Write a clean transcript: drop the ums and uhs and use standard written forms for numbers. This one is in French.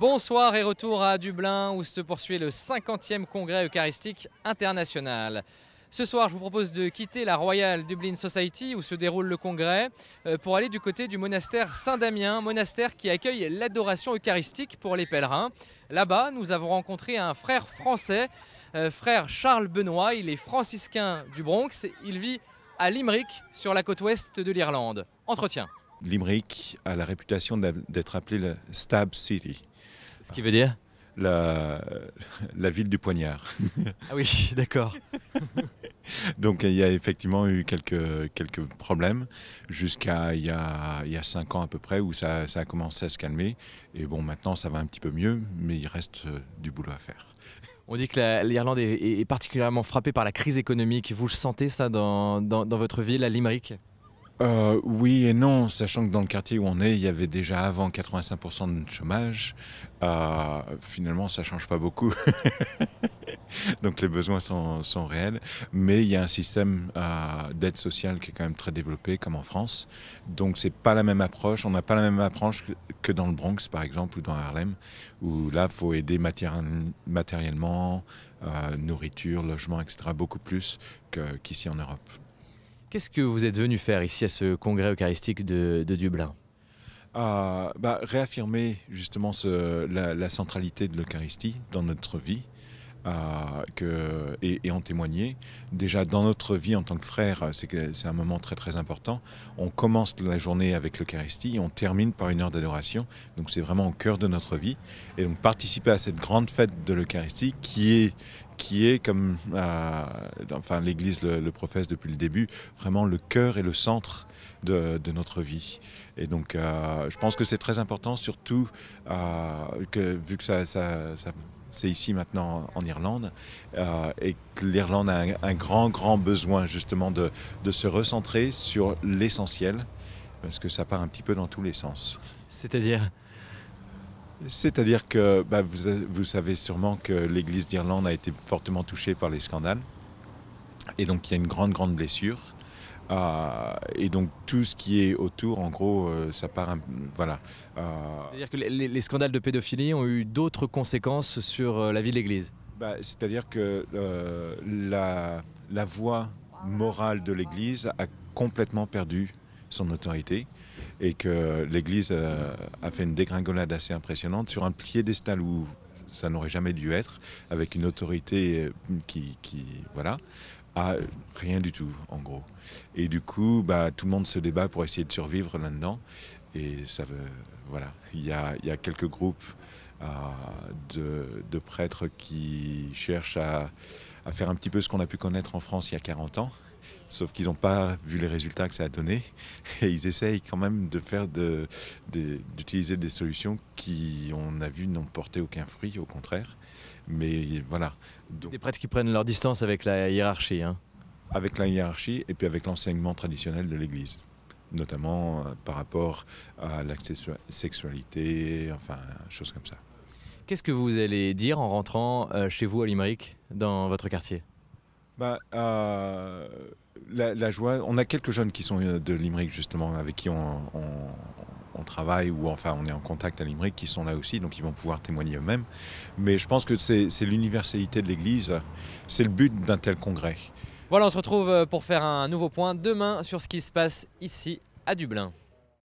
Bonsoir et retour à Dublin où se poursuit le 50e congrès eucharistique international. Ce soir, je vous propose de quitter la Royal Dublin Society où se déroule le congrès pour aller du côté du monastère Saint-Damien, monastère qui accueille l'adoration eucharistique pour les pèlerins. Là-bas, nous avons rencontré un frère français, frère Charles Benoît. Il est franciscain du Bronx. Il vit à Limerick, sur la côte ouest de l'Irlande. Entretien. Limerick a la réputation d'être appelée la Stab City, Ce qui veut dire? la ville du poignard. Ah oui, d'accord. Donc il y a effectivement eu quelques problèmes jusqu'à il y a 5 ans à peu près où ça a commencé à se calmer. Et bon, maintenant ça va un petit peu mieux, mais il reste du boulot à faire. On dit que l'Irlande est particulièrement frappée par la crise économique. Vous le sentez ça dans votre ville à Limerick? Oui et non, sachant que dans le quartier où on est, il y avait déjà avant 85% de chômage. Finalement, ça ne change pas beaucoup. Donc les besoins sont réels. Mais il y a un système d'aide sociale qui est quand même très développé, comme en France. Donc c'est pas la même approche. On n'a pas la même approche que dans le Bronx, par exemple, ou dans Harlem, où là, il faut aider matériellement, nourriture, logement, etc., beaucoup plus qu'ici en Europe. Qu'est-ce que vous êtes venu faire ici à ce congrès eucharistique de Dublin? Réaffirmer justement la centralité de l'Eucharistie dans notre vie et en témoigner. Déjà dans notre vie en tant que frère, c'est un moment très très important. On commence la journée avec l'Eucharistie et on termine par une heure d'adoration. Donc c'est vraiment au cœur de notre vie. Et donc participer à cette grande fête de l'Eucharistie qui est comme l'Église le professe depuis le début, vraiment le cœur et le centre de notre vie. Et donc je pense que c'est très important, surtout vu que c'est ici maintenant en Irlande, et que l'Irlande a un grand besoin justement de se recentrer sur l'essentiel, parce que ça part un petit peu dans tous les sens. C'est-à-dire? C'est-à-dire que vous savez sûrement que l'Église d'Irlande a été fortement touchée par les scandales, et donc il y a une grande blessure. Et donc tout ce qui est autour, en gros, ça part voilà. C'est-à-dire que les scandales de pédophilie ont eu d'autres conséquences sur la vie de l'Église? C'est-à-dire que la voie morale de l'Église a complètement perdu son autorité et que l'Église a fait une dégringolade assez impressionnante sur un piédestal où ça n'aurait jamais dû être, avec une autorité qui voilà, à rien du tout en gros. Et du coup, tout le monde se débat pour essayer de survivre là-dedans. Et voilà, il y a quelques groupes de prêtres qui cherchent à faire un petit peu ce qu'on a pu connaître en France il y a 40 ans. Sauf qu'ils n'ont pas vu les résultats que ça a donné. Et ils essayent quand même d'utiliser des solutions qui, on a vu, n'ont porté aucun fruit, au contraire. Mais voilà. Donc, des prêtres qui prennent leur distance avec la hiérarchie, hein. Avec la hiérarchie et puis avec l'enseignement traditionnel de l'Église. Notamment par rapport à la sexualité, enfin, choses comme ça. Qu'est-ce que vous allez dire en rentrant chez vous à Limerick, dans votre quartier? La joie, on a quelques jeunes qui sont de Limerick justement, avec qui on travaille ou enfin on est en contact à Limerick, qui sont là aussi, donc ils vont pouvoir témoigner eux-mêmes. Mais je pense que c'est l'universalité de l'Église, c'est le but d'un tel congrès. Voilà, on se retrouve pour faire un nouveau point demain sur ce qui se passe ici à Dublin.